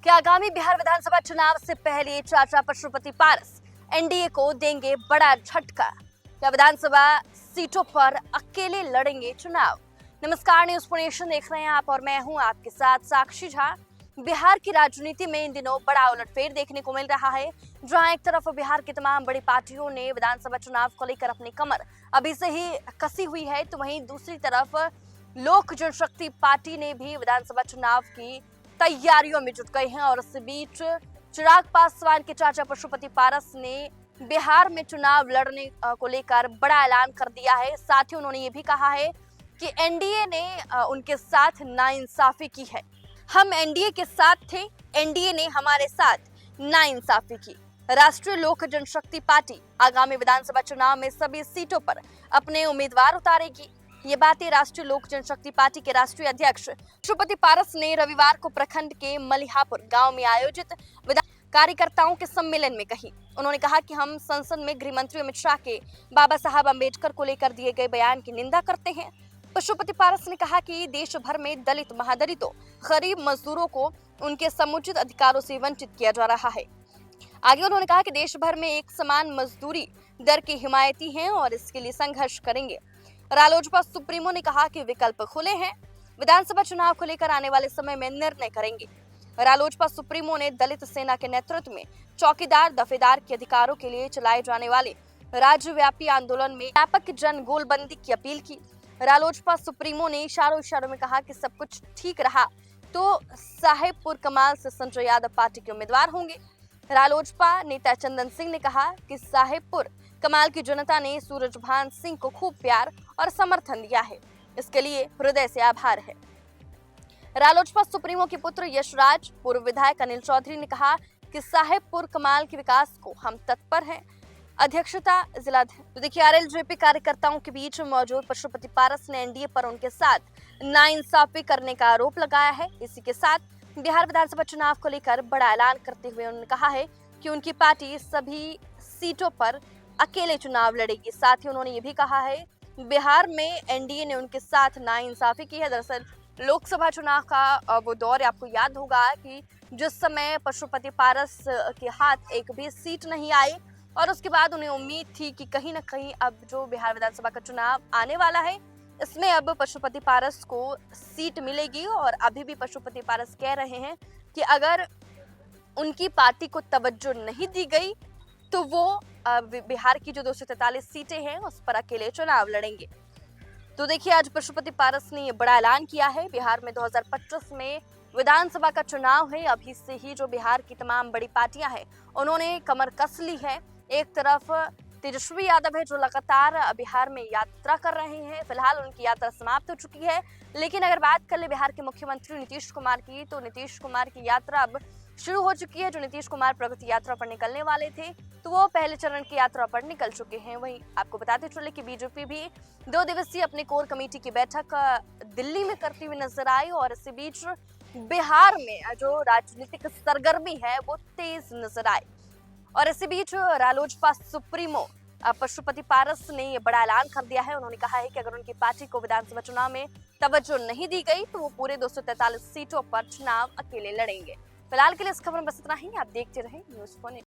कि आगामी बिहार विधानसभा चुनाव से पहले चाचा पशुपति पारस एनडीए को देंगे बड़ा झटका। क्या विधानसभा सीटों पर अकेले लड़ेंगे चुनाव? नमस्कार, न्यूज नेशन देख रहे हैं आप और मैं हूं आपके साथ साक्षी झा। बिहार की राजनीति में इन दिनों बड़ा उलटफेर देखने को मिल रहा है, जहां एक तरफ बिहार की तमाम बड़ी पार्टियों ने विधानसभा चुनाव को लेकर अपनी कमर अभी से ही कसी हुई है, तो वहीं दूसरी तरफ लोक जनशक्ति पार्टी ने भी विधानसभा चुनाव की तैयारियों में जुट गए हैं। और इस बीच चिराग पासवान के चाचा पशुपति पारस ने बिहार में चुनाव लड़ने को लेकर बड़ा ऐलान कर दिया है। साथ ही उन्होंने ये भी कहा है कि एनडीए ने उनके साथ नाइंसाफी की है। हम एनडीए के साथ थे, एनडीए ने हमारे साथ नाइंसाफी की। राष्ट्रीय लोक जनशक्ति पार्टी आगामी विधानसभा चुनाव में सभी सीटों पर अपने उम्मीदवार उतारेगी। ये बातें राष्ट्रीय लोक जनशक्ति पार्टी के राष्ट्रीय अध्यक्ष पशुपति पारस ने रविवार को प्रखंड के मलिहापुर गांव में आयोजित कार्यकर्ताओं के सम्मेलन में कही। उन्होंने कहा कि हम संसद में गृह मंत्री अमित शाह के बाबा साहब अम्बेडकर को लेकर दिए गए बयान की निंदा करते हैं। पशुपति पारस ने कहा कि देश भर में दलित, महादलितों, गरीब मजदूरों को उनके समुचित अधिकारों से वंचित किया जा रहा है। आगे उन्होंने कहा कि देश भर में एक समान मजदूरी दर के हिमायती हैं और इसके लिए संघर्ष करेंगे। रालोजपा सुप्रीमो ने कहा कि विकल्प खुले हैं, विधानसभा चुनाव को लेकर आने वाले समय में निर्णय करेंगे। रालोजपा सुप्रीमो ने दलित सेना के नेतृत्व में चौकीदार दफेदार के अधिकारों के लिए चलाए जाने वाले राज्यव्यापी आंदोलन में व्यापक जन गोलबंदी की अपील की। रालोजपा सुप्रीमो ने इशारों में कहा कि सब कुछ ठीक रहा तो साहेबपुर कमाल से संजय यादव पार्टी के उम्मीदवार होंगे। रालोजपा नेता चंदन सिंह ने कहा कि साहेबपुर कमाल की जनता ने सूरजभान सिंह को खूब प्यार और समर्थन दिया है, इसके लिए हृदय से आभार है। रालोजपा सुप्रीमो के पुत्र यशराज, पूर्व विधायक अनिल चौधरी ने कहा कि साहेबपुर कमाल के विकास को हम तत्पर हैं। अध्यक्षता जिला। तो देखिए, आरएलजेपी कार्यकर्ताओं के बीच मौजूद पशुपति पारस ने एनडीए पर उनके साथ नाइंसाफी करने का आरोप लगाया है। इसी के साथ बिहार विधानसभा चुनाव को लेकर बड़ा ऐलान करते हुए उन्होंने कहा है कि उनकी पार्टी सभी सीटों पर अकेले चुनाव लड़ेगी। साथ ही उन्होंने ये भी कहा है बिहार में एनडीए ने उनके साथ नाइंसाफी की है। दरअसल लोकसभा चुनाव का वो दौर आपको याद होगा कि जिस समय पशुपति पारस के हाथ एक भी सीट नहीं आई और उसके बाद उन्हें उम्मीद थी कि कहीं ना कहीं अब जो बिहार विधानसभा का चुनाव आने वाला है इसमें अब पशुपति पारस को सीट मिलेगी। और अभी भी पशुपति पारस कह रहे हैं कि अगर उनकी पार्टी को तवज्जो नहीं दी गई तो वो बिहार की जो 243 सीटें हैं उस पर अकेले चुनाव लड़ेंगे। तो देखिए, आज पशुपति पारस ने ये बड़ा ऐलान किया है। बिहार में 2025 में विधानसभा का चुनाव है। अभी से ही जो बिहार की तमाम बड़ी पार्टियां हैं उन्होंने कमर कस ली है। एक तरफ तेजस्वी यादव है जो लगातार बिहार में यात्रा कर रहे हैं। फिलहाल उनकी यात्रा समाप्त हो चुकी है, लेकिन अगर बात कर ले बिहार के मुख्यमंत्री नीतीश कुमार की, तो नीतीश कुमार की यात्रा अब शुरू हो चुकी है। जो नीतीश कुमार प्रगति यात्रा पर निकलने वाले थे तो वो पहले चरण की यात्रा पर निकल चुके हैं। वहीं आपको बताते चले कि बीजेपी भी 2 दिवसीय अपनी कोर कमेटी की बैठक दिल्ली में करती हुई नजर आई। और इसी बीच बिहार में जो राजनीतिक सरगर्मी है वो तेज नजर आई। और इसी बीच रालोजपा सुप्रीमो पशुपति पारस ने ये बड़ा ऐलान कर दिया है। उन्होंने कहा है कि अगर उनकी पार्टी को विधानसभा चुनाव में तवज्जो नहीं दी गई तो वो पूरे 243 सीटों पर चुनाव अकेले लड़ेंगे। फिलहाल के लिए इस खबर में बस इतना ही। आप देखते रहें न्यूज 4।